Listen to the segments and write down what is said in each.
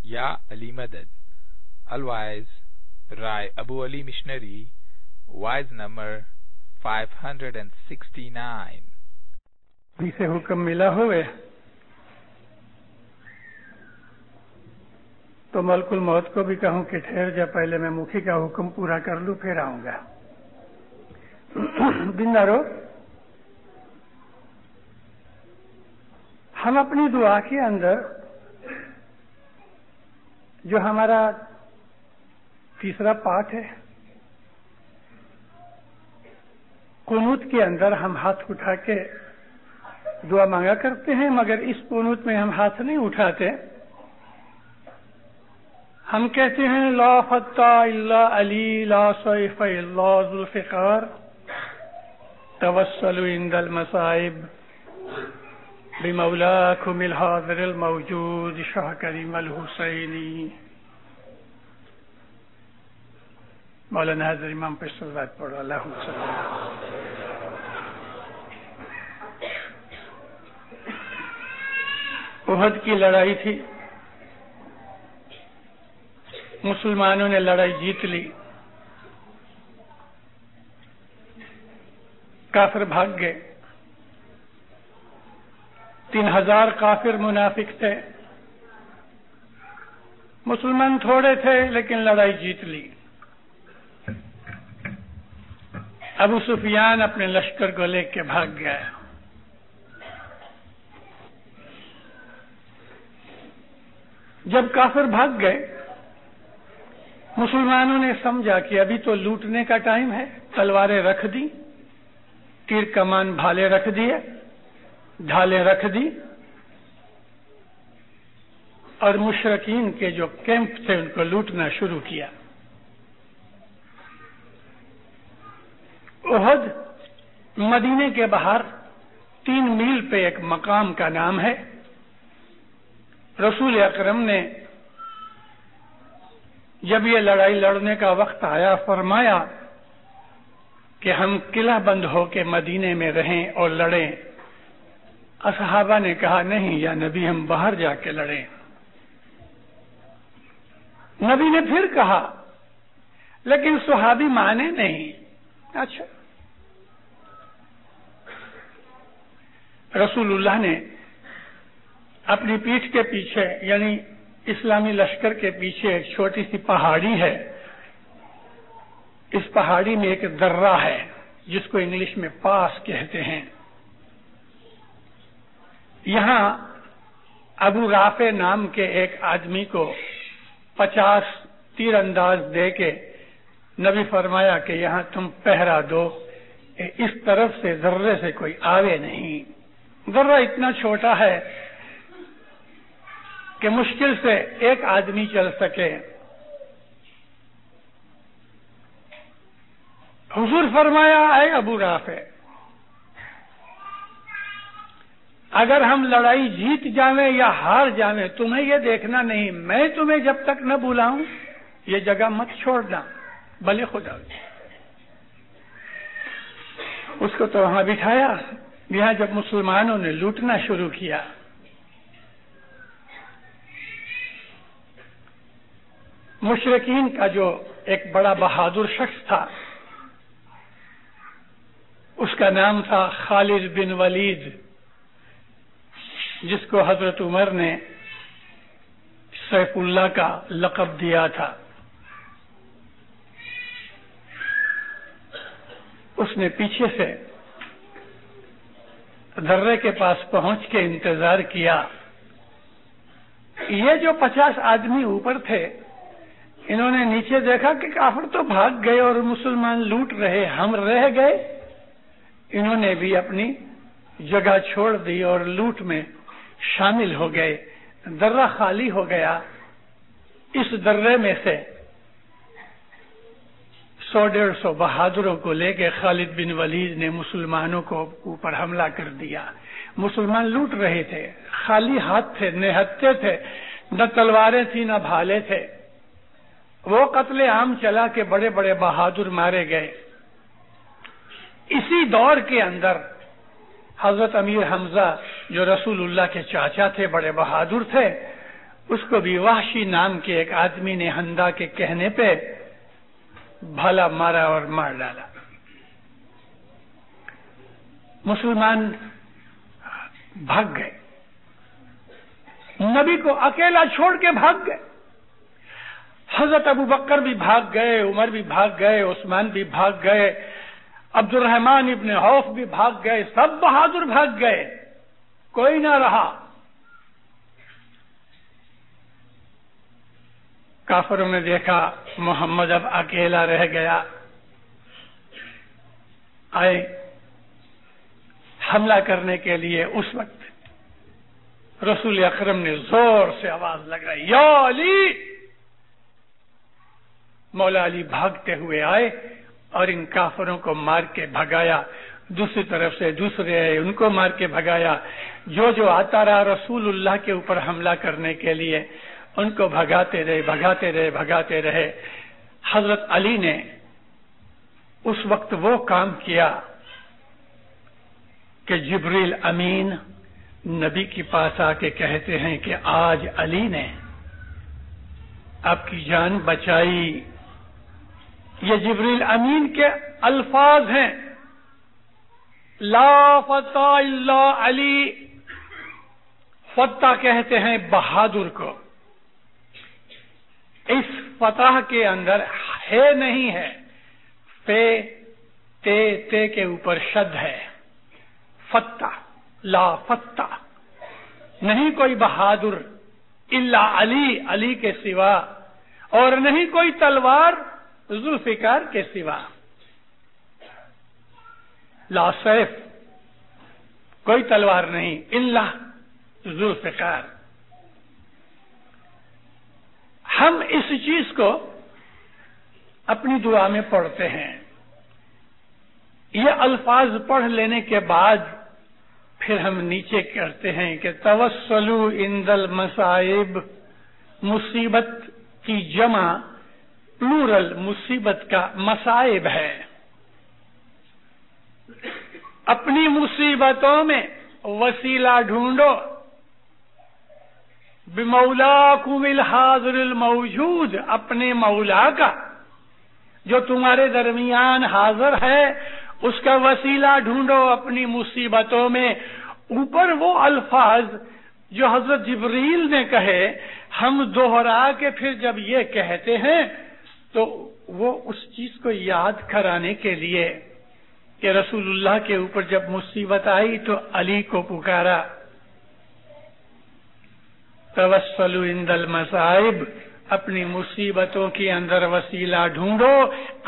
یا علی مدد. Otherwise, Rai Abu Ali Missionary, wise number 569. جسے حکم ملا ہوئے تو ملک الموت کو بھی کہوں کہ ٹھہر جا، پہلے میں مکھی کا حکم پورا کر لوں پھر آؤں گا. بندارو، ہم اپنی دعا کے اندر جو ہمارا تیسرا پارٹ ہے، قنوت کے اندر ہم ہاتھ اٹھا کے دعا مانگا کرتے ہیں، مگر اس قنوت میں ہم ہاتھ نہیں اٹھاتے. ہم کہتے ہیں لا فتح الا علی، لا سیف الا ذوالفقار، توسلوا عند المصائب بمولاکم الحاضر الموجود شاہ کریم الحسینی. مولانا حضرت امام پہ صلوات پڑھو. اللہم صلی اللہ. احد کی لڑائی تھی، مسلمانوں نے لڑائی جیت لی، کافر بھاگ گئے. 3000 کافر منافق تھے، مسلمان تھوڑے تھے لیکن لڑائی جیت لی. ابو سفیان اپنے لشکر کو لے کے بھاگ گیا. جب کافر بھاگ گئے، مسلمانوں نے سمجھا کہ ابھی تو لوٹنے کا ٹائم ہے، تلواریں رکھ دی، تیر کمان بھالے رکھ دیے، ڈھالیں رکھ دی، اور مشرکین کے جو کیمپ تھے ان کو لوٹنا شروع کیا. احد مدینے کے باہر 3 میل پہ ایک مقام کا نام ہے. رسول اکرم نے جب یہ لڑائی لڑنے کا وقت آیا فرمایا کہ ہم قلعہ بند ہو کے مدینے میں رہیں اور لڑیں. اصحابہ نے کہا نہیں یا نبی، ہم باہر جا کے لڑیں. نبی نے پھر کہا لیکن صحابی مانے نہیں. اچھا، رسول اللہ نے اپنی پیٹھ کے پیچھے، یعنی اسلامی لشکر کے پیچھے ایک چھوٹی سی پہاڑی ہے. اس پہاڑی میں ایک درہ ہے جس کو انگلش میں پاس کہتے ہیں. یہاں ابو رافع نام کے ایک آدمی کو 50 تیر انداز دے کے نبی فرمایا کہ یہاں تم پہرا دو، اس طرف سے ذرے سے کوئی آوے نہیں. ذرہ اتنا چھوٹا ہے کہ مشکل سے ایک آدمی چل سکے. حضور فرمایا اے ابو رافع، اگر ہم لڑائی جیت جاویں یا ہار جاویں تمہیں یہ دیکھنا نہیں، میں تمہیں جب تک نہ بلاؤں یہ جگہ مت چھوڑنا، بھلے خدا. اس کو تو وہاں بٹھایا. یہاں جب مسلمانوں نے لوٹنا شروع کیا، مشرکین کا جو ایک بڑا بہادر شخص تھا، اس کا نام تھا خالد بن ولید، جس کو حضرت عمر نے سیف اللہ کا لقب دیا تھا. اس نے پیچھے سے درے کے پاس پہنچ کے انتظار کیا. یہ جو 50 آدمی اوپر تھے، انہوں نے نیچے دیکھا کہ کافر تو بھاگ گئے اور مسلمان لوٹ رہے، ہم رہ گئے. انہوں نے بھی اپنی جگہ چھوڑ دی اور لوٹ میں شامل ہو گئے. درہ خالی ہو گیا. اس درے میں سے 100-150 بہادروں کو لے کے خالد بن ولید نے مسلمانوں کو اوپر حملہ کر دیا. مسلمان لوٹ رہے تھے، خالی ہاتھ تھے، نہتے تھے، نہ تلواریں تھی نہ بھالے تھے. وہ قتل عام چلا کہ بڑے بڑے بہادر مارے گئے. اسی دور کے اندر حضرت امیر حمزہ جو رسول اللہ کے چاچا تھے، بڑے بہادر تھے، اس کو بھی وحشی نام کے ایک آدمی نے حمزہ کے کہنے پہ بھلا مارا اور مار ڈالا. مسلمان بھاگ گئے، نبی کو اکیلا چھوڑ کے بھاگ گئے. حضرت ابو بکر بھی بھاگ گئے، عمر بھی بھاگ گئے، عثمان بھی بھاگ گئے، عبد الرحمن ابن عوف بھی بھاگ گئے، سب بہادر بھاگ گئے، کوئی نہ رہا. کافروں نے دیکھا محمد اب اکیلا رہ گیا، آئے حملہ کرنے کے لیے. اس وقت رسول اکرم نے زور سے آواز لگائی، یا علی. مولا علی بھاگتے ہوئے آئے اور ان کافروں کو مار کے بھگایا. دوسری طرف سے دوسرے آئے، ان کو مار کے بھگایا. جو آتا رہا رسول اللہ کے اوپر حملہ کرنے کے لیے، ان کو بھگاتے رہے. حضرت علی نے اس وقت وہ کام کیا کہ جبریل امین نبی کے پاس آ کے کہتے ہیں کہ آج علی نے آپ کی جان بچائی. یہ جبریل امین کے الفاظ ہیں، لا فتح الا علی. فتح کہتے ہیں بہادر کو. اس فتح کے اندر ہے نہیں ہے، تے کے اوپر شد ہے. فتح، لا فتح، نہیں کوئی بہادر الا علی، علی کے سوا، اور نہیں کوئی تلوار ذوالفقار کے سوا. لا سیف، کوئی تلوار نہیں الا ذوالفقار. ہم اس چیز کو اپنی دعا میں پڑھتے ہیں. یہ الفاظ پڑھ لینے کے بعد پھر ہم نیچے کرتے ہیں کہ توسلو عند المصائب. مصیبت کی جمع پلورل مصیبت کا مصائب ہے. اپنی مصیبتوں میں وسیلہ ڈھونڈو. بمولاکم الحاضر الموجود، اپنے مولا کا جو تمہارے درمیان حاضر ہے اس کا وسیلہ ڈھونڈو اپنی مصیبتوں میں. اوپر وہ الفاظ جو حضرت جبریل نے کہے ہم دوہرا کے پھر جب یہ کہتے ہیں تو وہ اس چیز کو یاد کرانے کے لیے کہ رسول اللہ کے اوپر جب مصیبت آئی تو علی کو پکارا. توسلوا عند المصائب، اپنی مصیبتوں کے اندر وسیلہ ڈھونڈو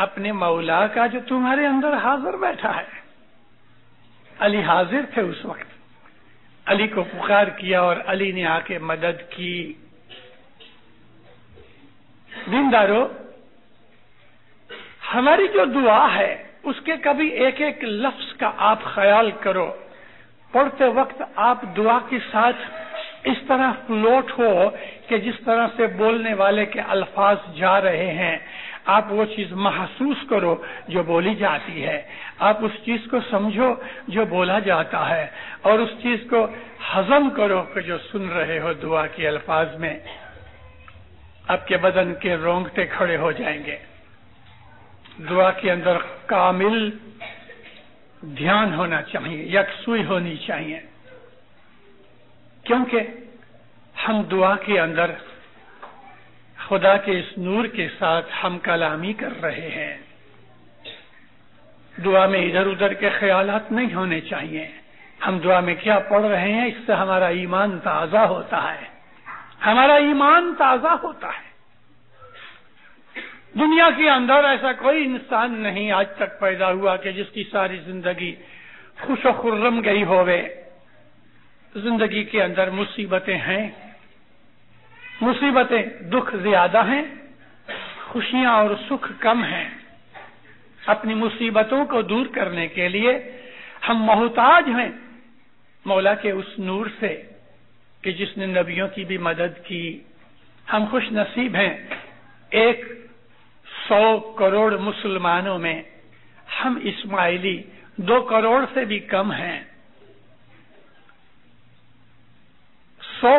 اپنے مولا کا جو تمہارے اندر حاضر بیٹھا ہے. علی حاضر تھے اس وقت. علی کو پکار کیا اور علی نے آ کے مدد کی. دیندارو، ہماری جو دعا ہے اس کے کبھی ایک ایک لفظ کا آپ خیال کرو. پڑھتے وقت آپ دعا کے ساتھ اس طرح فلوٹ ہو کہ جس طرح سے بولنے والے کے الفاظ جا رہے ہیں آپ وہ چیز محسوس کرو جو بولی جاتی ہے. آپ اس چیز کو سمجھو جو بولا جاتا ہے اور اس چیز کو ہضم کرو کہ جو سن رہے ہو دعا کے الفاظ میں. آپ کے بدن کے رونگٹے کھڑے ہو جائیں گے. دعا کے اندر کامل دھیان ہونا چاہیے، یکسوئی ہونی چاہیے، کیونکہ ہم دعا کے اندر خدا کے اس نور کے ساتھ ہم کلامی کر رہے ہیں. دعا میں ادھر ادھر کے خیالات نہیں ہونے چاہیے. ہم دعا میں کیا پڑھ رہے ہیں اس سے ہمارا ایمان تازہ ہوتا ہے. ہمارا ایمان تازہ ہوتا ہے. دنیا کے اندر ایسا کوئی انسان نہیں آج تک پیدا ہوا کہ جس کی ساری زندگی خوش و خرم گئی ہوئے. زندگی کے اندر مصیبتیں ہیں، مصیبتیں دکھ زیادہ ہیں، خوشیاں اور سکھ کم ہیں. اپنی مصیبتوں کو دور کرنے کے لیے ہم محتاج ہیں مولا کے اس نور سے کہ جس نے نبیوں کی بھی مدد کی. ہم خوش نصیب ہیں 100 کروڑ مسلمانوں میں ہم اسماعیلی 2 کروڑ سے بھی کم ہیں. 100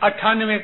98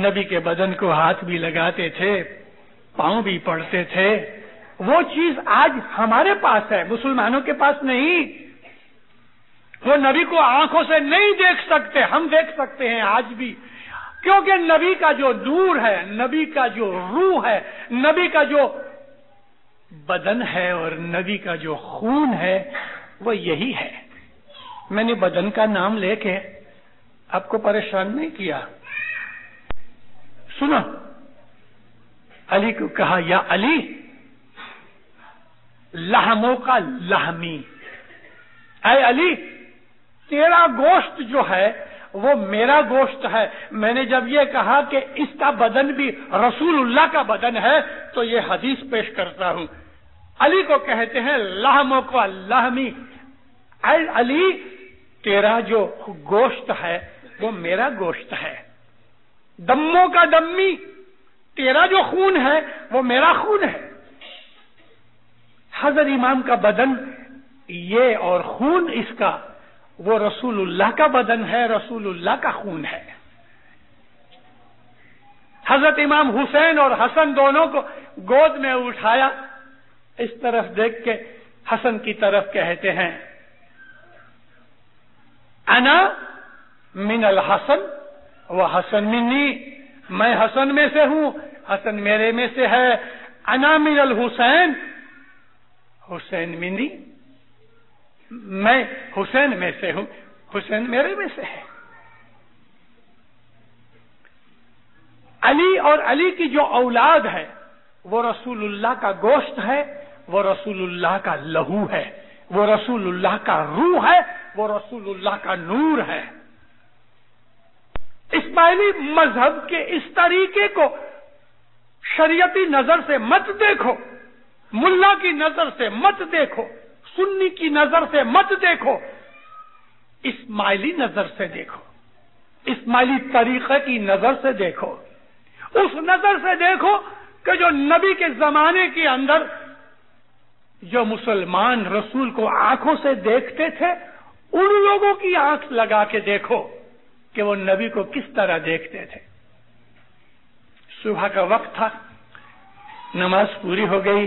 نبی کے بدن کو ہاتھ بھی لگاتے تھے، پاؤں بھی پڑتے تھے. وہ چیز آج ہمارے پاس ہے، مسلمانوں کے پاس نہیں. وہ نبی کو آنکھوں سے نہیں دیکھ سکتے، ہم دیکھ سکتے ہیں آج بھی، کیونکہ نبی کا جو نور ہے، نبی کا جو روح ہے، نبی کا جو بدن ہے اور نبی کا جو خون ہے وہ یہی ہے. میں نے بدن کا نام لے کے آپ کو پریشان نہیں کیا. سنو، علی کو کہا یا علی لحموں کا لحمی، اے علی تیرا گوشت جو ہے وہ میرا گوشت ہے. میں نے جب یہ کہا کہ اس کا بدن بھی رسول اللہ کا بدن ہے تو یہ حدیث پیش کرتا ہوں. علی کو کہتے ہیں لحموں کا لحمی، اے علی تیرا جو گوشت ہے وہ میرا گوشت ہے. دموں کا دمی، تیرا جو خون ہے وہ میرا خون ہے. حضرت امام کا بدن یہ اور خون اس کا وہ رسول اللہ کا بدن ہے، رسول اللہ کا خون ہے. حضرت امام حسین اور حسن دونوں کو گود میں اٹھایا، اس طرف دیکھ کے حسن کی طرف کہتے ہیں انا من الحسن و حسن منی، میں حسن میں سے ہوں، حسن میرے میں سے ہے. انا من الحسین، حسین منی، میں حسین میں سے ہوں، حسین میرے میں سے ہے. علی اور علی کی جو اولاد ہے وہ رسول اللہ کا گوشت ہے، وہ رسول اللہ کا لہو ہے، وہ رسول اللہ کا روح ہے، وہ رسول اللہ کا نور ہے. اسماعیلی مذہب کے اس طریقے کو شریعتی نظر سے مت دیکھو، ملا کی نظر سے مت دیکھو، سنی کی نظر سے مت دیکھو، اسماعیلی نظر سے دیکھو، اسماعیلی طریقے کی نظر سے دیکھو. اس نظر سے دیکھو کہ جو نبی کے زمانے کے اندر جو مسلمان رسول کو آنکھوں سے دیکھتے تھے، ان لوگوں کی آنکھ لگا کے دیکھو کہ وہ نبی کو کس طرح دیکھتے تھے. صبح کا وقت تھا، نماز پوری ہو گئی،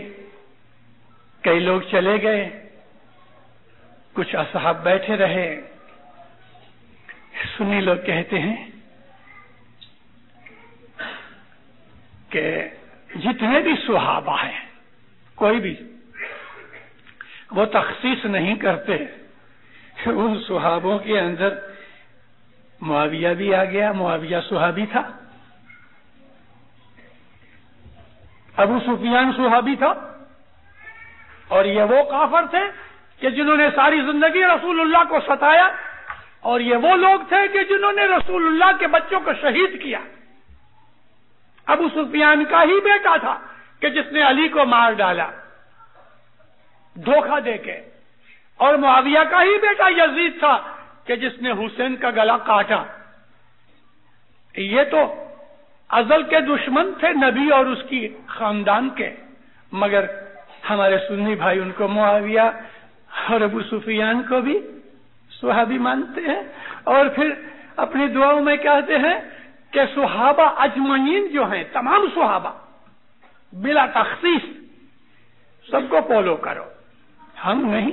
کئی لوگ چلے گئے، کچھ اصحاب بیٹھے رہے. سنی لوگ کہتے ہیں کہ جتنے بھی صحابہ ہیں کوئی بھی وہ تخصیص نہیں کرتے. ان صحابوں کے اندر معاویہ بھی آ گیا، معاویہ صحابی تھا، ابو سفیان صحابی تھا، اور یہ وہ کافر تھے کہ جنہوں نے ساری زندگی رسول اللہ کو ستایا، اور یہ وہ لوگ تھے کہ جنہوں نے رسول اللہ کے بچوں کو شہید کیا. ابو سفیان کا ہی بیٹا تھا کہ جس نے علی کو مار ڈالا دھوکہ دے کے، اور معاویہ کا ہی بیٹا یزید تھا کہ جس نے حسین کا گلا کاٹا. یہ تو ازل کے دشمن تھے نبی اور اس کی خاندان کے، مگر ہمارے سنی بھائی ان کو معاویہ اور ابو سفیان کو بھی صحابی مانتے ہیں، اور پھر اپنی دعاؤں میں کہتے ہیں کہ صحابہ اجمعین جو ہیں، تمام صحابہ بلا تخصیص سب کو فالو کرو. ہم نہیں،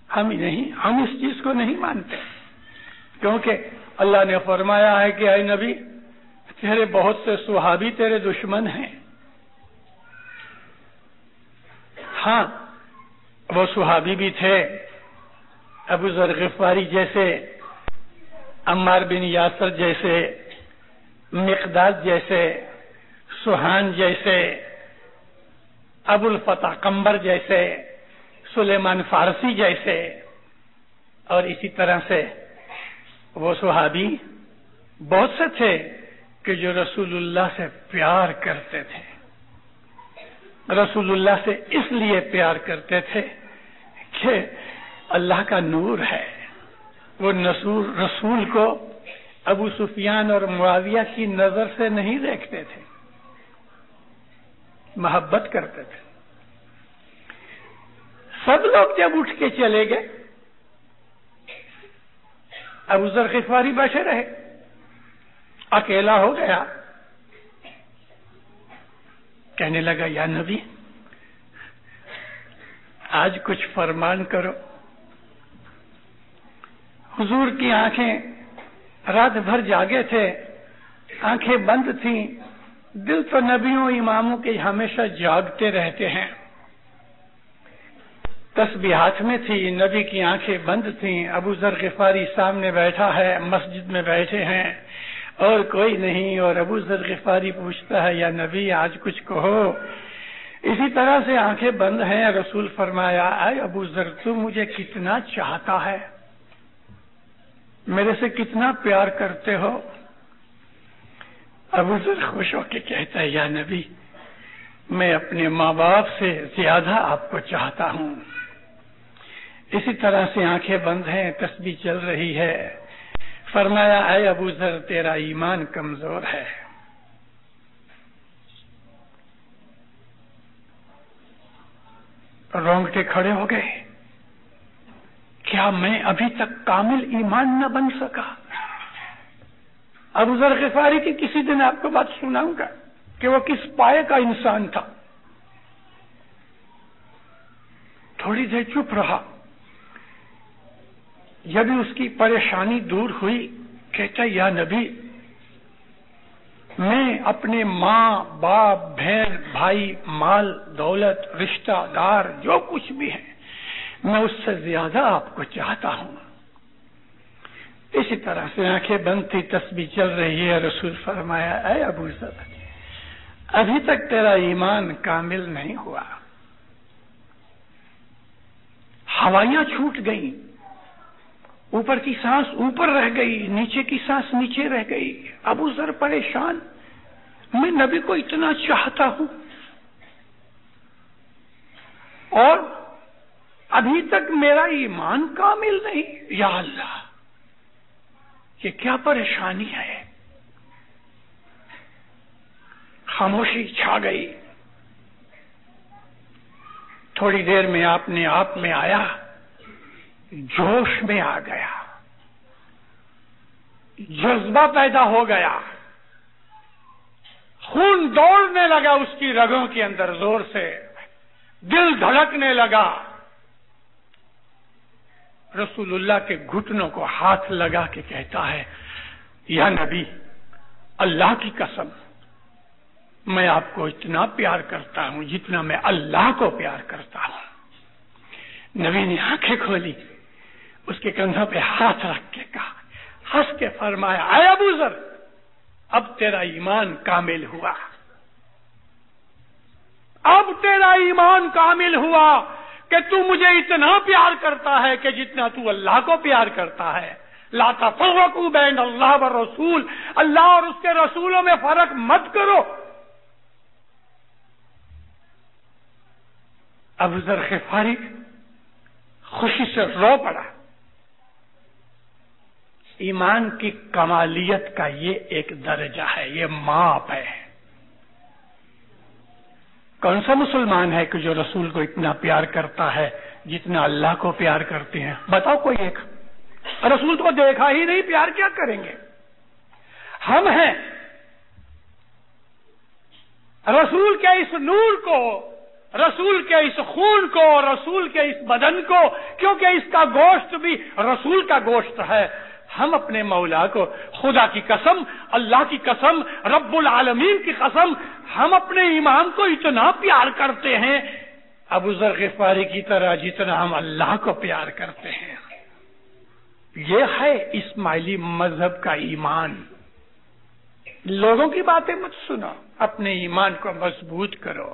ہم اس چیز کو نہیں مانتے، کیونکہ اللہ نے فرمایا ہے کہ اے نبی تیرے بہت سے صحابی تیرے دشمن ہیں. ہاں وہ صحابی بھی تھے، ابو ذر غفاری جیسے، عمار بن یاسر جیسے، مقداد جیسے، سہان جیسے، ابو الفتح قمبر جیسے، سلیمان فارسی جیسے، اور اسی طرح سے وہ صحابی بہت سے تھے کہ جو رسول اللہ سے پیار کرتے تھے. رسول اللہ سے اس لیے پیار کرتے تھے کہ اللہ کا نور ہے. وہ رسول کو ابو سفیان اور معاویہ کی نظر سے نہیں دیکھتے تھے، محبت کرتے تھے. سب لوگ جب اٹھ کے چلے گئے، ابو ذر غفاری بیٹھے رہے. اکیلا ہو گیا. کہنے لگا یا نبی آج کچھ فرمان کرو. حضور کی آنکھیں رات بھر جاگے تھے, آنکھیں بند تھیں. دل تو نبیوں اماموں کے ہمیشہ جاگتے رہتے ہیں. تسبیح ہاتھ میں تھی, نبی کی آنکھیں بند تھیں. ابو ذر غفاری سامنے بیٹھا ہے, مسجد میں بیٹھے ہیں اور کوئی نہیں, اور ابو ذر غفاری پوچھتا ہے یا نبی آج کچھ کہو. اسی طرح سے آنکھیں بند ہیں. رسول فرمایا اے ابو ذر تو مجھے کتنا چاہتا ہے, میرے سے کتنا پیار کرتے ہو. ابو ذر خوش ہو کے کہتا ہے یا نبی میں اپنے ماں باپ سے زیادہ آپ کو چاہتا ہوں. اسی طرح سے آنکھیں بند ہیں, تسبیح چل رہی ہے. فرمایا اے ابو ذر تیرا ایمان کمزور ہے. رونگٹے کھڑے ہو گئے. کیا میں ابھی تک کامل ایمان نہ بن سکا؟ ابو ذر غفاری کی کسی دن آپ کو بات سناؤں گا کہ وہ کس پائے کا انسان تھا. تھوڑی دیر چپ رہا. جب اس کی پریشانی دور ہوئی کہتا یا نبی میں اپنے ماں باپ بہن بھائی مال دولت رشتہ دار جو کچھ بھی ہے میں اس سے زیادہ آپ کو چاہتا ہوں. اسی طرح سے آنکھیں بند تھی, تسبیح چل رہی ہے. رسول فرمایا اے ابو ذر ابھی تک تیرا ایمان کامل نہیں ہوا. ہوائیاں چھوٹ گئیں, اوپر کی سانس اوپر رہ گئی, نیچے کی سانس نیچے رہ گئی. ابو ذر پریشان, میں نبی کو اتنا چاہتا ہوں اور ابھی تک میرا ایمان کامل نہیں. یا اللہ یہ کیا پریشانی ہے. خاموشی چھا گئی. تھوڑی دیر میں آپ نے آپ میں آیا, جوش میں آ گیا, جذبہ پیدا ہو گیا, خون دوڑنے لگا اس کی رگوں کے اندر زور سے, دل دھڑکنے لگا. رسول اللہ کے گھٹنوں کو ہاتھ لگا کے کہتا ہے یا نبی اللہ کی قسم میں آپ کو اتنا پیار کرتا ہوں جتنا میں اللہ کو پیار کرتا ہوں. نبی نے آنکھیں کھولی, اس کے کندھوں پہ ہاتھ رکھ کے کہا, ہنس کے فرمایا اے ابو ذر اب تیرا ایمان کامل ہوا. اب تیرا ایمان کامل ہوا کہ تو مجھے اتنا پیار کرتا ہے کہ جتنا تو اللہ کو پیار کرتا ہے. لا تفرقوا بین اللہ والرسول, اللہ اور اس کے رسولوں میں فرق مت کرو. ابو ذر غفاری خوشی سے رو پڑا. ایمان کی کمالیت کا یہ ایک درجہ ہے, یہ ماپ ہے. کون سا مسلمان ہے کہ جو رسول کو اتنا پیار کرتا ہے جتنا اللہ کو پیار کرتے ہیں؟ بتاؤ کوئی ایک. رسول کو دیکھا ہی نہیں, پیار کیا کریں گے؟ ہم ہیں رسول کے اس نور کو, رسول کے اس خون کو, رسول کے اس بدن کو, کیونکہ اس کا گوشت بھی رسول کا گوشت ہے. ہم اپنے مولا کو, خدا کی قسم, اللہ کی قسم, رب العالمین کی قسم, ہم اپنے امام کو اتنا پیار کرتے ہیں ابو ذر غفاری کی طرح جتنا ہم اللہ کو پیار کرتے ہیں. یہ ہے اسماعیلی مذہب کا ایمان. لوگوں کی باتیں مت سنو, اپنے ایمان کو مضبوط کرو.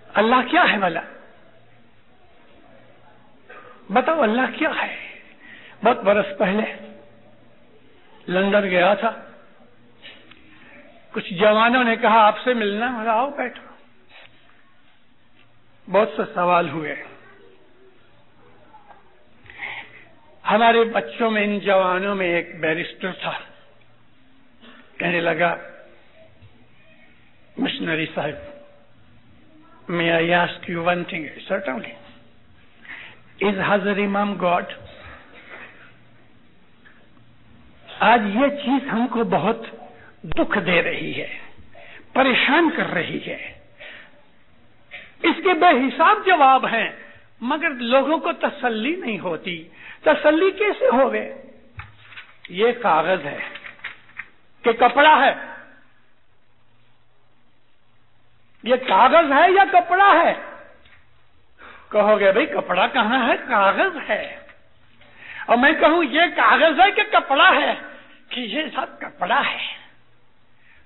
اللہ کیا ہے بھلا؟ بتاؤ اللہ کیا ہے؟ بہت برس پہلے لندن گیا تھا. کچھ جوانوں نے کہا آپ سے ملنا ہے. آؤ بیٹھو. بہت سے سوال ہوئے. ہمارے بچوں میں, ان جوانوں میں ایک بیرسٹر تھا. کہنے لگا مشنری صاحب, may I ask you one thing? Certainly. Is Hazrat Imam God? آج یہ چیز ہم کو بہت دکھ دے رہی ہے، پریشان کر رہی ہے. اس کے بے حساب جواب ہیں، مگر لوگوں کو تسلی نہیں ہوتی. تسلی کیسے ہوگے؟ یہ کاغذ ہے کہ کپڑا ہے؟ یہ کاغذ ہے یا کپڑا ہے؟ کہو گے بھئی کپڑا کہاں ہے، کاغذ ہے. اور میں کہوں یہ کاغذ ہے کہ کپڑا ہے، کہ یہ سب کپڑا ہے،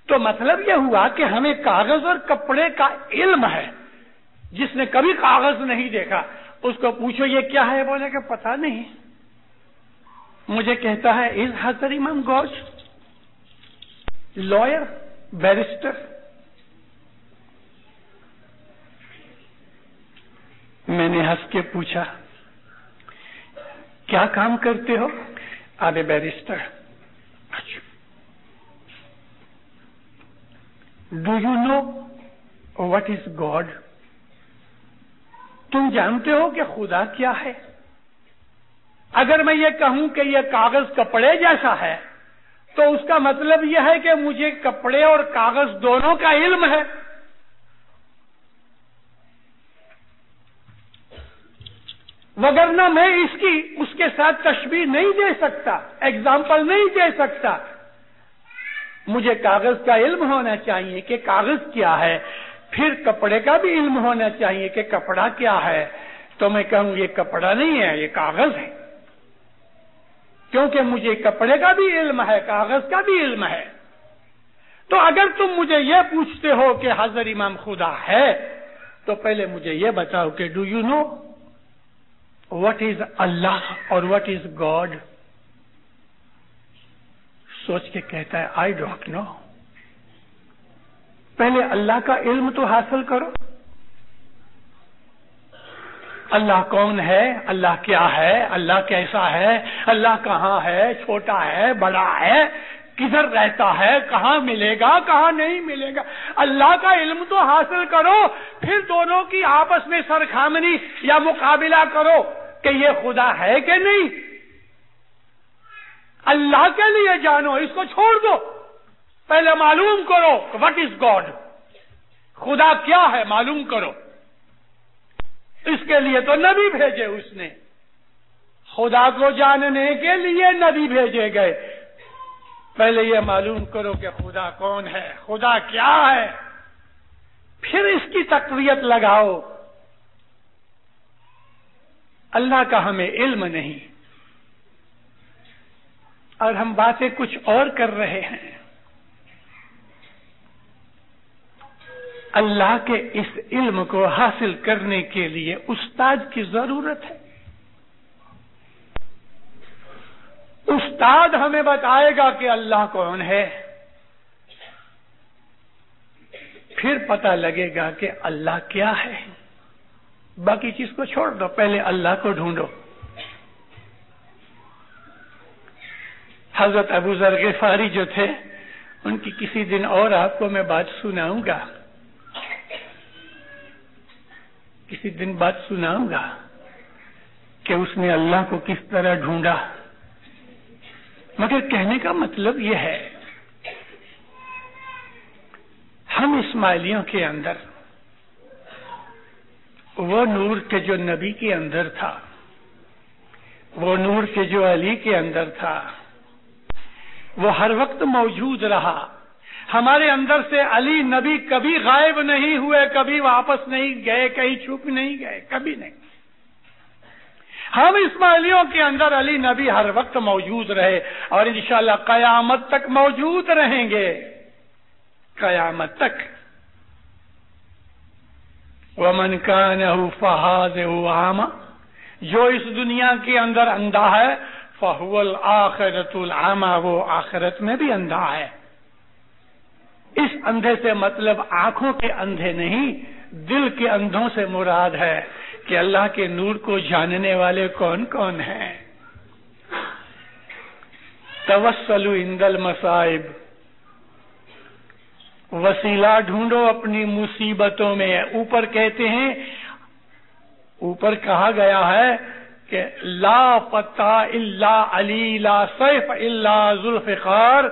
تو مطلب یہ ہوا کہ ہمیں کاغذ اور کپڑے کا علم ہے. جس نے کبھی کاغذ نہیں دیکھا اس کو پوچھو یہ کیا ہے، بولے کہ پتہ نہیں. مجھے کہتا ہے از حضرت امام گوش لائر، بیرسٹر؟ میں نے ہنس کے پوچھا کیا کام کرتے ہو؟ آبے barrister. Do you know what is God? تم جانتے ہو کہ خدا کیا ہے؟ اگر میں یہ کہوں کہ یہ کاغذ کپڑے جیسا ہے تو اس کا مطلب یہ ہے کہ مجھے کپڑے اور کاغذ دونوں کا علم ہے. وگرنہ میں اس کے ساتھ تشبیہ نہیں دے سکتا، ایگزامپل نہیں دے سکتا. مجھے کاغذ کا علم ہونا چاہیے کہ کاغذ کیا ہے، پھر کپڑے کا بھی علم ہونا چاہیے کہ کپڑا کیا ہے. تو میں کہوں یہ کپڑا نہیں ہے، یہ کاغذ ہے، کیونکہ مجھے کپڑے کا بھی علم ہے، کاغذ کا بھی علم ہے. تو اگر تم مجھے یہ پوچھتے ہو کہ حضرت امام خدا ہے تو پہلے مجھے یہ بتاؤ کہ do you know what is Allah اور واٹ از گاڈ؟ سوچ کے کہتا ہے آئی ڈونٹ نو. پہلے اللہ کا علم تو حاصل کرو. اللہ کون ہے، اللہ کیا ہے، اللہ کیسا ہے، اللہ کہاں ہے، چھوٹا ہے، بڑا ہے، کدھر رہتا ہے، کہاں ملے گا، کہاں نہیں ملے گا. اللہ کا علم تو حاصل کرو، پھر دونوں کی آپس میں سرخامنی یا مقابلہ کرو کہ یہ خدا ہے کہ نہیں. اللہ کے لیے جانو، اس کو چھوڑ دو. پہلے معلوم کرو واٹ از گاڈ، خدا کیا ہے معلوم کرو. اس کے لیے تو نبی بھیجے اس نے، خدا کو جاننے کے لیے نبی بھیجے گئے. پہلے یہ معلوم کرو کہ خدا کون ہے، خدا کیا ہے، پھر اس کی تقویت لگاؤ. اللہ کا ہمیں علم نہیں اور ہم باتیں کچھ اور کر رہے ہیں. اللہ کے اس علم کو حاصل کرنے کے لیے استاد کی ضرورت ہے. استاد ہمیں بتائے گا کہ اللہ کون ہے، پھر پتہ لگے گا کہ اللہ کیا ہے. باقی چیز کو چھوڑ دو، پہلے اللہ کو ڈھونڈو. حضرت ابو ذر غفاری جو تھے ان کی کسی دن اور آپ کو میں بات سناؤں گا، کسی دن بات سناؤں گا کہ اس نے اللہ کو کس طرح ڈھونڈا. مگر کہنے کا مطلب یہ ہے ہم اسماعیلیوں کے اندر وہ نور کے جو نبی کے اندر تھا، وہ نور کے جو علی کے اندر تھا، وہ ہر وقت موجود رہا. ہمارے اندر سے علی نبی کبھی غائب نہیں ہوئے، کبھی واپس نہیں گئے، کہیں چھپ نہیں گئے، کبھی نہیں. ہم اسماعیلیوں کے اندر علی نبی ہر وقت موجود رہے اور انشاءاللہ قیامت تک موجود رہیں گے، قیامت تک. وَمَنْ كَانَهُ فَهَذَهُ عَامًا، جو اس دنیا کے اندر اندھا ہے، فَهُوَ الْآخِرَةُ الْعَامَى، وہ آخرت میں بھی اندھا ہے. اس اندھے سے مطلب آنکھوں کے اندھے نہیں، دل کے اندھوں سے مراد ہے کہ اللہ کے نور کو جاننے والے کون کون ہیں. توسلوا عند المصائب، وسیلہ ڈھونڈو اپنی مصیبتوں میں. اوپر کہتے ہیں، اوپر کہا گیا ہے کہ لا فتح الا علی لا سیف الا ذوالفقار،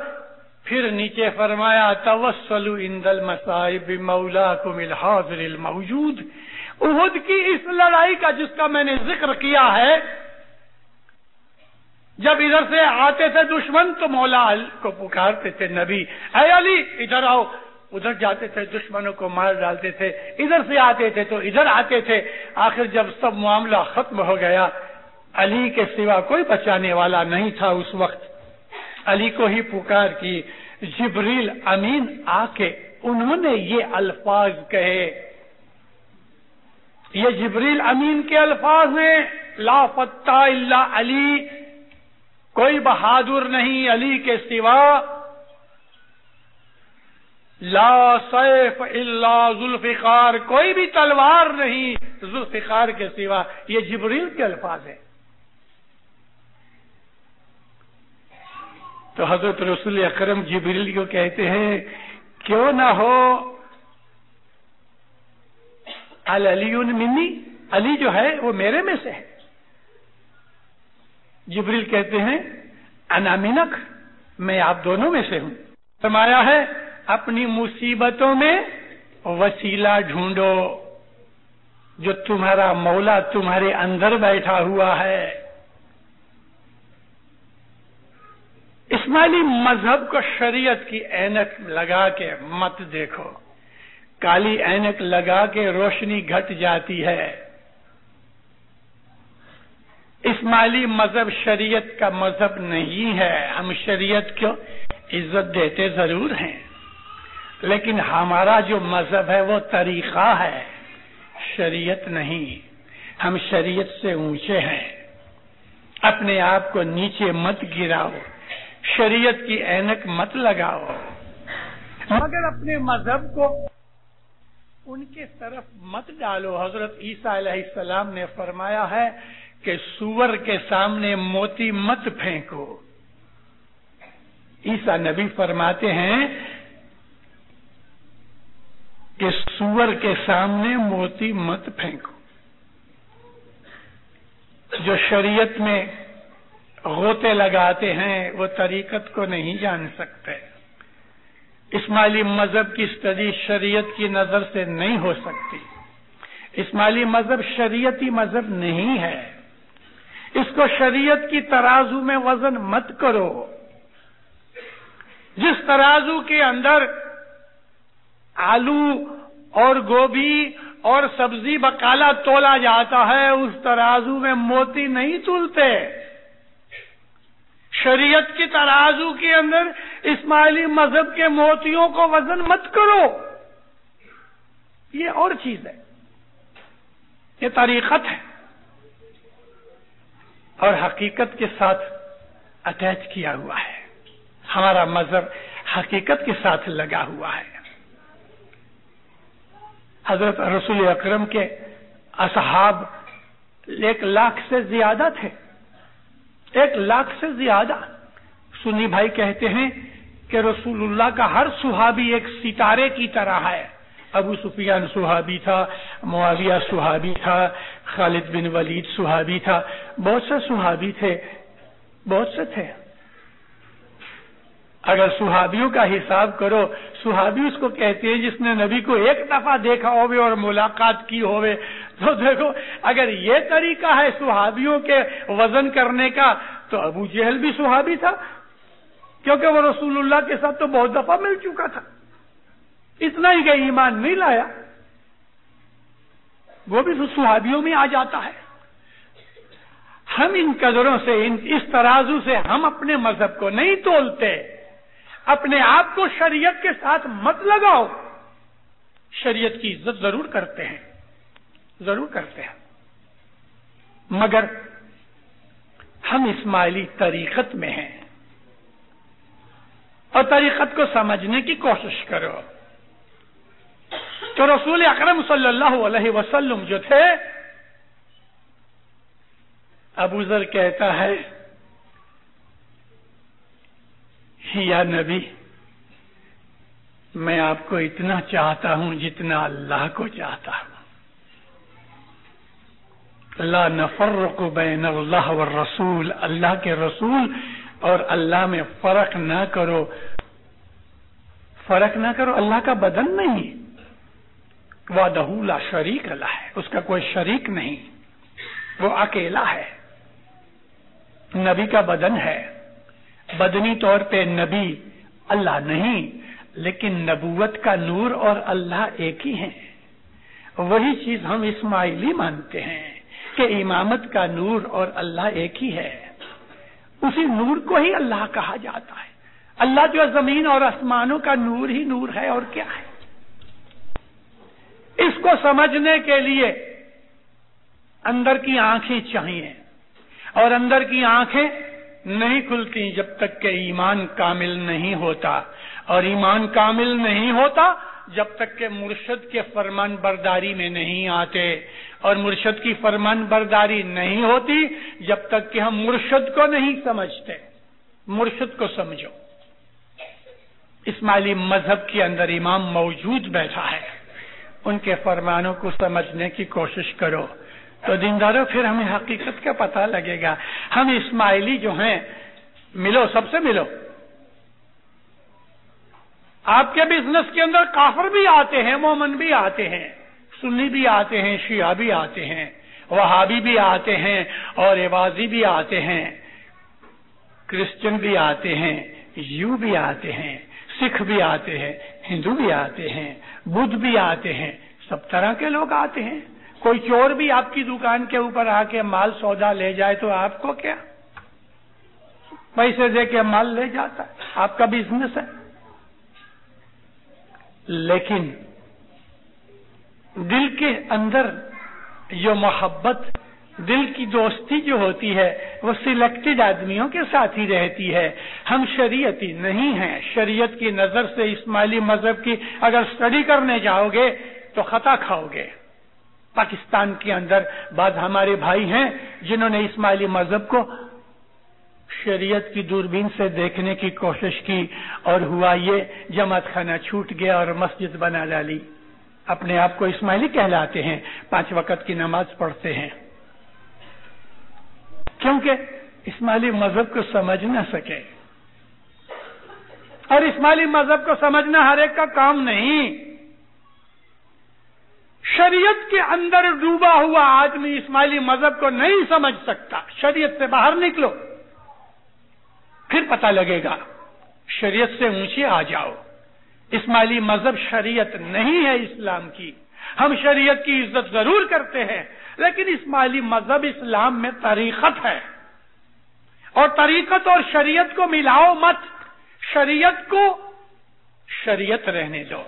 پھر نیچے فرمایا توسلوا عند المصائب بمولاکم الحاضر الموجود۔ احد کی اس لڑائی کا جس کا میں نے ذکر کیا ہے، جب ادھر سے آتے تھے دشمن تو مولا کو پکارتے تھے نبی اے علی ادھر آؤ، ادھر جاتے تھے دشمنوں کو مار ڈالتے تھے، ادھر سے آتے تھے تو ادھر آتے تھے۔ آخر جب سب معاملہ ختم ہو گیا، علی کے سوا کوئی بچانے والا نہیں تھا اس وقت، علی کو ہی پکار کی۔ جبریل امین آ کے انہوں نے یہ الفاظ کہے، یہ جبریل امین کے الفاظ ہیں، لا فتح الا علی، کوئی بہادر نہیں علی کے سوا، لا سیف الا ذوالفقار، کوئی بھی تلوار نہیں ذوالفقار کے سوا۔ یہ جبریل کے الفاظ ہیں۔ تو حضرت رسول اکرم جبریل کو کہتے ہیں کیوں نہ ہو علی منی، علی جو ہے وہ میرے میں سے ہے۔ جبریل کہتے ہیں انا منک، میں آپ دونوں میں سے ہوں۔ فرمایا ہے اپنی مصیبتوں میں وسیلہ ڈھونڈو، جو تمہارا مولا تمہارے اندر بیٹھا ہوا ہے۔ اسماعیلی مذہب کو شریعت کی اینک لگا کے مت دیکھو، کالی اینک لگا کے روشنی گھٹ جاتی ہے۔ اسماعیلی مذہب شریعت کا مذہب نہیں ہے، ہم شریعت کو عزت دیتے ضرور ہیں، لیکن ہمارا جو مذہب ہے وہ طریقہ ہے، شریعت نہیں۔ ہم شریعت سے اونچے ہیں، اپنے آپ کو نیچے مت گراؤ، شریعت کی اینک مت لگاؤ، مگر اپنے مذہب کو ان کے طرف مت ڈالو۔ حضرت عیسیٰ علیہ السلام نے فرمایا ہے کہ سور کے سامنے موتی مت پھینکو۔ عیسیٰ نبی فرماتے ہیں کہ سور کے سامنے موتی مت پھینکو۔ جو شریعت میں غوطے لگاتے ہیں وہ طریقت کو نہیں جان سکتے۔ اسماعیلی مذہب کی اسٹڈی شریعت کی نظر سے نہیں ہو سکتی۔ اسماعیلی مذہب شریعتی مذہب نہیں ہے، اس کو شریعت کی ترازو میں وزن مت کرو۔ جس ترازو کے اندر آلو اور گوبھی اور سبزی بقالہ تولا جاتا ہے، اس ترازو میں موتی نہیں تولتے۔ شریعت کی ترازو کے اندر اسماعیلی مذہب کے موتیوں کو وزن مت کرو، یہ اور چیز ہے، یہ طریقت ہے اور حقیقت کے ساتھ اٹیچ کیا ہوا ہے۔ ہمارا مذہب حقیقت کے ساتھ لگا ہوا ہے۔ حضرت رسول اکرم کے اصحاب 1,00,000 سے زیادہ تھے، 1,00,000 سے زیادہ۔ سنی بھائی کہتے ہیں کہ رسول اللہ کا ہر صحابی ایک ستارے کی طرح ہے۔ ابو سفیان صحابی تھا، معاویہ صحابی تھا، خالد بن ولید صحابی تھا، بہت سے صحابی تھے، بہت سے تھے۔ اگر صحابیوں کا حساب کرو، صحابی اس کو کہتے ہیں جس نے نبی کو ایک دفعہ دیکھا ہوئے اور ملاقات کی ہوئے۔ تو دیکھو اگر یہ طریقہ ہے صحابیوں کے وزن کرنے کا تو ابو جہل بھی صحابی تھا، کیونکہ وہ رسول اللہ کے ساتھ تو بہت دفعہ مل چکا تھا، اتنا ہی کہ ایمان نہیں لایا، وہ بھی صحابیوں میں آ جاتا ہے۔ ہم ان قدروں سے، اس ترازو سے ہم اپنے مذہب کو نہیں تولتے۔ اپنے آپ کو شریعت کے ساتھ مت لگاؤ، شریعت کی عزت ضرور کرتے ہیں، ضرور کرتے ہیں، مگر ہم اسماعیلی طریقت میں ہیں، اور طریقت کو سمجھنے کی کوشش کرو۔ تو رسول اکرم صلی اللہ علیہ وسلم جو تھے، ابو ذر کہتا ہے یا نبی میں آپ کو اتنا چاہتا ہوں جتنا اللہ کو چاہتا ہوں۔ لا نفرق بین اللہ والرسول، اللہ کے رسول اور اللہ میں فرق نہ کرو. فرق نہ کرو، اللہ کا بدن نہیں، وحدہ لا شریک لہ ہے، اس کا کوئی شریک نہیں، وہ اکیلا ہے. نبی کا بدن ہے، بدنی طور پہ نبی اللہ نہیں، لیکن نبوت کا نور اور اللہ ایک ہی ہیں. وہی چیز ہم اسماعیلی مانتے ہیں کہ امامت کا نور اور اللہ ایک ہی ہے. اسی نور کو ہی اللہ کہا جاتا ہے. اللہ جو زمین اور آسمانوں کا نور ہی نور ہے، اور کیا ہے. اس کو سمجھنے کے لیے اندر کی آنکھیں چاہیے، اور اندر کی آنکھیں نہیں کھلتی جب تک کہ ایمان کامل نہیں ہوتا، اور ایمان کامل نہیں ہوتا جب تک کہ مرشد کے فرمان برداری میں نہیں آتے، اور مرشد کی فرمان برداری نہیں ہوتی جب تک کہ ہم مرشد کو نہیں سمجھتے. مرشد کو سمجھو. اسماعیلی مذہب کے اندر امام موجود بیٹھا ہے، ان کے فرمانوں کو سمجھنے کی کوشش کرو تو دینداروں پھر ہمیں حقیقت کا پتہ لگے گا. ہم اسماعیلی جو ہیں، ملو، سب سے ملو. آپ کے بزنس کے اندر کافر بھی آتے ہیں، مومن بھی آتے ہیں، سنی بھی آتے ہیں، شیعہ بھی آتے ہیں، وہابی بھی آتے ہیں، اور عوازی بھی آتے ہیں، کرسچن بھی آتے ہیں، یو بھی آتے ہیں، سکھ بھی آتے ہیں، ہندو بھی آتے ہیں، بدھ بھی آتے ہیں. سب طرح کے لوگ آتے ہیں. کوئی چور بھی آپ کی دکان کے اوپر آ کے مال سودا لے جائے تو آپ کو کیا؟ پیسے دے کے مال لے جاتا ہے، آپ کا بزنس ہے. لیکن دل کے اندر جو محبت، دل کی دوستی جو ہوتی ہے، وہ سلیکٹڈ آدمیوں کے ساتھ ہی رہتی ہے. ہم شریعتی نہیں ہیں. شریعت کی نظر سے اسماعیلی مذہب کی اگر اسٹڈی کرنے جاؤ گے تو خطا کھاؤ گے. پاکستان کے اندر بعض ہمارے بھائی ہیں جنہوں نے اسماعیلی مذہب کو شریعت کی دوربین سے دیکھنے کی کوشش کی، اور ہوا یہ جماعت خانہ چھوٹ گیا اور مسجد بنا ڈالی. اپنے آپ کو اسماعیلی کہلاتے ہیں، 5 وقت کی نماز پڑھتے ہیں، کیونکہ اسماعیلی مذہب کو سمجھ نہ سکے. اور اسماعیلی مذہب کو سمجھنا ہر ایک کا کام نہیں. شریعت کے اندر ڈوبا ہوا آدمی اسماعیلی مذہب کو نہیں سمجھ سکتا. شریعت سے باہر نکلو، پھر پتہ لگے گا. شریعت سے اونچے آ جاؤ. اسماعیلی مذہب شریعت نہیں ہے اسلام کی. ہم شریعت کی عزت ضرور کرتے ہیں، لیکن اسماعیلی مذہب اسلام میں طریقت ہے، اور طریقت اور شریعت کو ملاؤ مت. شریعت کو شریعت رہنے دو،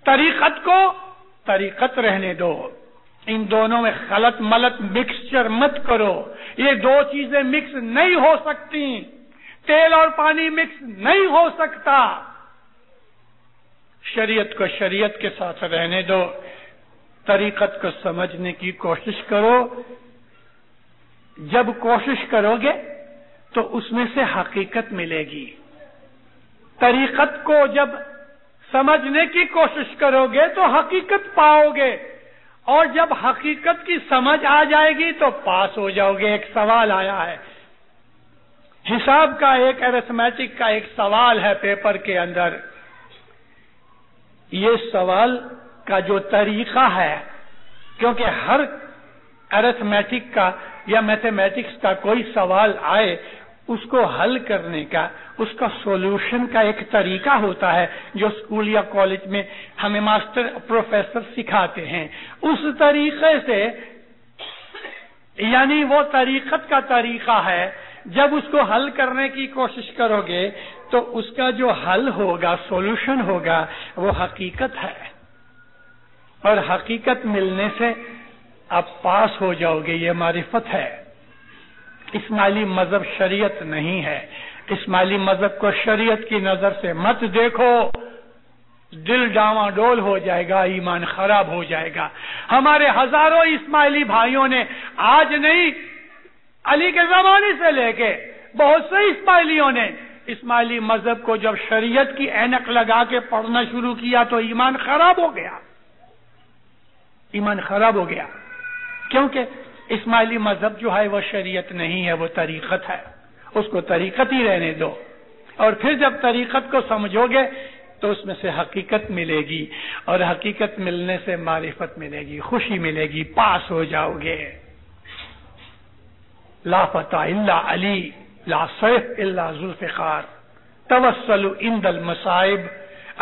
طریقت کو طریقت رہنے دو. ان دونوں میں خلط ملط مکسچر مت کرو. یہ دو چیزیں مکس نہیں ہو سکتی. تیل اور پانی مکس نہیں ہو سکتا. شریعت کو شریعت کے ساتھ رہنے دو، طریقت کو سمجھنے کی کوشش کرو. جب کوشش کرو گے تو اس میں سے حقیقت ملے گی. طریقت کو جب سمجھنے کی کوشش کرو گے تو حقیقت پاؤ گے، اور جب حقیقت کی سمجھ آ جائے گی تو پاس ہو جاؤ گے. ایک سوال آیا ہے، حساب کا، ایک ارتھمیٹک کا ایک سوال ہے پیپر کے اندر. یہ سوال کا جو طریقہ ہے، کیونکہ ہر ارتھمیٹک کا یا میتھمیٹکس کا کوئی سوال آئے، اس کو حل کرنے کا، اس کا سولوشن کا ایک طریقہ ہوتا ہے جو اسکول یا کالج میں ہمیں ماسٹر پروفیسر سکھاتے ہیں. اس طریقے سے، یعنی وہ طریقت کا طریقہ ہے. جب اس کو حل کرنے کی کوشش کرو گے تو اس کا جو حل ہوگا، سولوشن ہوگا، وہ حقیقت ہے، اور حقیقت ملنے سے آپ پاس ہو جاؤ گے. یہ معرفت ہے. اسماعیلی مذہب شریعت نہیں ہے. اسماعیلی مذہب کو شریعت کی نظر سے مت دیکھو. دل ڈاواں ڈول ہو جائے گا، ایمان خراب ہو جائے گا. ہمارے ہزاروں اسماعیلی بھائیوں نے آج نہیں، علی کے زمانے سے لے کے بہت سے اسماعیلیوں نے اسماعیلی مذہب کو جب شریعت کی اینک لگا کے پڑھنا شروع کیا تو ایمان خراب ہو گیا. ایمان خراب ہو گیا. کیونکہ اسماعیلی مذہب جو ہے وہ شریعت نہیں ہے، وہ طریقت ہے، اس کو طریقت ہی رہنے دو، اور پھر جب طریقت کو سمجھو گے تو اس میں سے حقیقت ملے گی، اور حقیقت ملنے سے معرفت ملے گی، خوشی ملے گی، پاس ہو جاؤ گے۔ لا فتح الا علی، لا سیف الا ذوالفقار، توسلوا عند المصائب،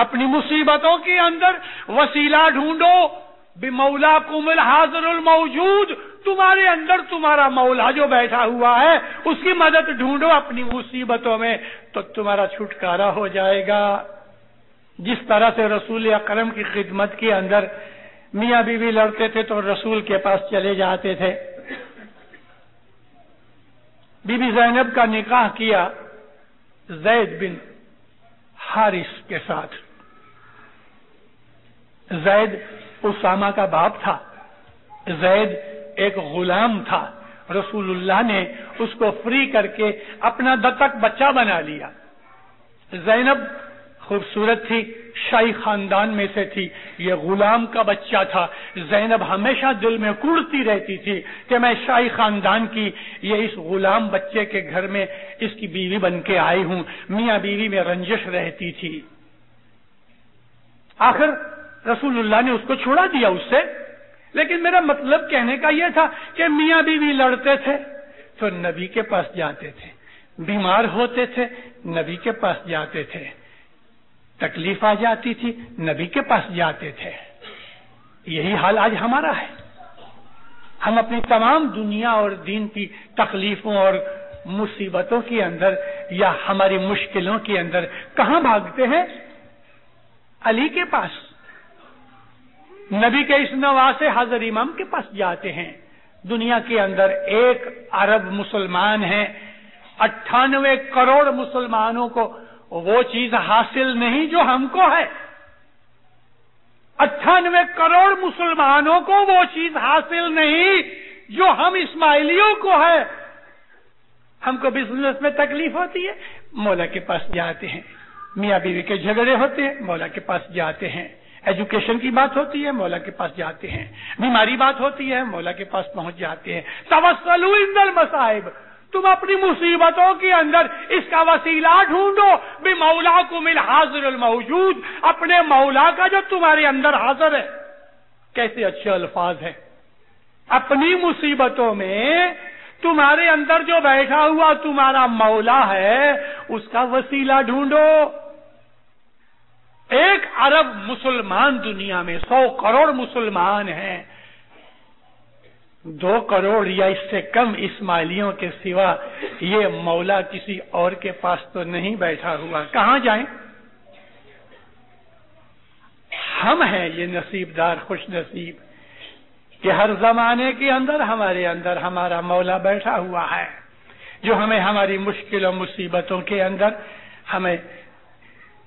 اپنی مصیبتوں کے اندر وسیلہ ڈھونڈو، بمولاکم الحاضر الموجود، تمہارے اندر تمہارا مولا جو بیٹھا ہوا ہے اس کی مدد ڈھونڈو اپنی مصیبتوں میں، تو تمہارا چھٹکارا ہو جائے گا۔ جس طرح سے رسول اکرم کی خدمت کے اندر میاں بیوی لڑتے تھے تو رسول کے پاس چلے جاتے تھے۔ بی بی زینب کا نکاح کیا زید بن حارث کے ساتھ۔ زید اسامہ کا باپ تھا، زید ایک غلام تھا، رسول اللہ نے اس کو فری کر کے اپنا دتک بچہ بنا لیا۔ زینب خوبصورت تھی، شاہی خاندان میں سے تھی، یہ غلام کا بچہ تھا۔ زینب ہمیشہ دل میں کوڑتی رہتی تھی کہ میں شاہی خاندان کی یہ اس غلام بچے کے گھر میں اس کی بیوی بن کے آئی ہوں، میاں بیوی میں رنجش رہتی تھی۔ آخر رسول اللہ نے اس کو چھوڑا دیا اس سے، لیکن میرا مطلب کہنے کا یہ تھا کہ میاں بیوی لڑتے تھے تو نبی کے پاس جاتے تھے، بیمار ہوتے تھے نبی کے پاس جاتے تھے، تکلیف آ جاتی تھی نبی کے پاس جاتے تھے۔ یہی حال آج ہمارا ہے۔ ہم اپنی تمام دنیا اور دین کی تکلیفوں اور مصیبتوں کے اندر یا ہماری مشکلوں کے اندر کہاں بھاگتے ہیں؟ علی کے پاس، نبی کے اس نواسے حضرت امام کے پاس جاتے ہیں۔ دنیا کے اندر 1 ارب مسلمان ہیں، 98 کروڑ مسلمانوں کو وہ چیز حاصل نہیں جو ہم کو ہے، 98 کروڑ مسلمانوں کو وہ چیز حاصل نہیں جو ہم اسماعیلیوں کو ہے۔ ہم کو بزنس میں تکلیف ہوتی ہے، مولا کے پاس جاتے ہیں، میاں بیوی کے جھگڑے ہوتے ہیں، مولا کے پاس جاتے ہیں، ایجوکیشن کی بات ہوتی ہے، مولا کے پاس جاتے ہیں، بیماری بات ہوتی ہے، مولا کے پاس پہنچ جاتے ہیں۔ توسلوا عند المصائب، تم اپنی مصیبتوں کے اندر اس کا وسیلہ ڈھونڈو، بمولاکم الحاضر الموجود، اپنے مولا کا جو تمہارے اندر حاضر ہے۔ کیسے اچھے الفاظ ہیں۔ اپنی مصیبتوں میں تمہارے اندر جو بیٹھا ہوا تمہارا مولا ہے اس کا وسیلہ ڈھونڈو۔ 1 ارب مسلمان دنیا میں، 100 کروڑ مسلمان ہیں، 2 کروڑ یا اس سے کم اسماعیلیوں کے سوا یہ مولا کسی اور کے پاس تو نہیں بیٹھا ہوا، کہاں جائیں؟ ہم ہیں یہ نصیب دار، خوش نصیب کہ ہر زمانے کے اندر ہمارے اندر ہمارا مولا بیٹھا ہوا ہے، جو ہمیں ہماری مشکل و مصیبتوں کے اندر ہمیں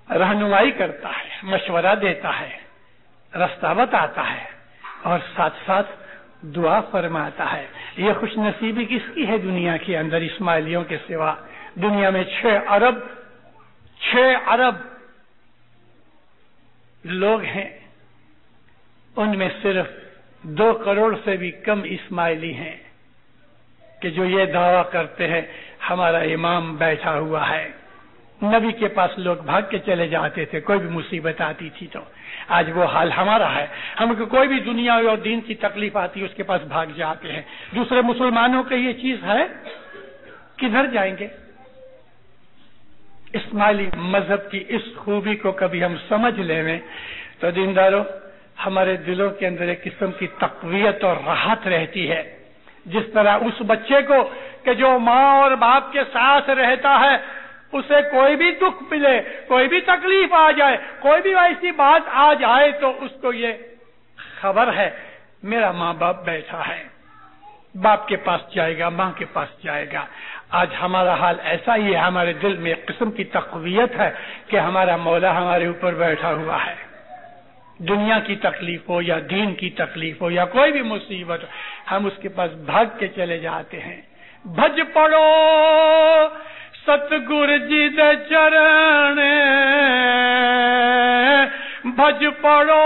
رہنمائی کرتا ہے، مشورہ دیتا ہے، راستہ بتاتا ہے اور ساتھ ساتھ دعا فرماتا ہے۔ یہ خوش نصیبی کس کی ہے دنیا کے اندر اسماعیلیوں کے سوا؟ دنیا میں 6 ارب لوگ ہیں، ان میں صرف 2 کروڑ سے بھی کم اسماعیلی ہیں کہ جو یہ دعویٰ کرتے ہیں ہمارا امام بیٹھا ہوا ہے۔ نبی کے پاس لوگ بھاگ کے چلے جاتے تھے، کوئی بھی مصیبت آتی تھی تو۔ آج وہ حال ہمارا ہے، ہم کو کوئی بھی دنیا اور دین کی تکلیف آتی ہے اس کے پاس بھاگ جاتے ہیں۔ دوسرے مسلمانوں کے یہ چیز ہے، کدھر جائیں گے؟ اسماعیلی مذہب کی اس خوبی کو کبھی ہم سمجھ لیں تو دینداروں، ہمارے دلوں کے اندر ایک قسم کی تقویت اور راحت رہتی ہے۔ جس طرح اس بچے کو کہ جو ماں اور باپ کے ساتھ رہتا ہے، اسے کوئی بھی دکھ ملے، کوئی بھی تکلیف آ جائے، کوئی بھی ایسی بات آ جائے تو اس کو یہ خبر ہے میرا ماں باپ بیٹھا ہے، باپ کے پاس جائے گا، ماں کے پاس جائے گا۔ آج ہمارا حال ایسا ہی ہے، ہمارے دل میں ایک قسم کی تقویت ہے کہ ہمارا مولا ہمارے اوپر بیٹھا ہوا ہے۔ دنیا کی تکلیف ہو یا دین کی تکلیف ہو یا کوئی بھی مصیبت ہو، ہم اس کے پاس بھاگ کے چلے جاتے ہیں۔ بھج پڑو ستگور جی دے چرن، بھج پڑو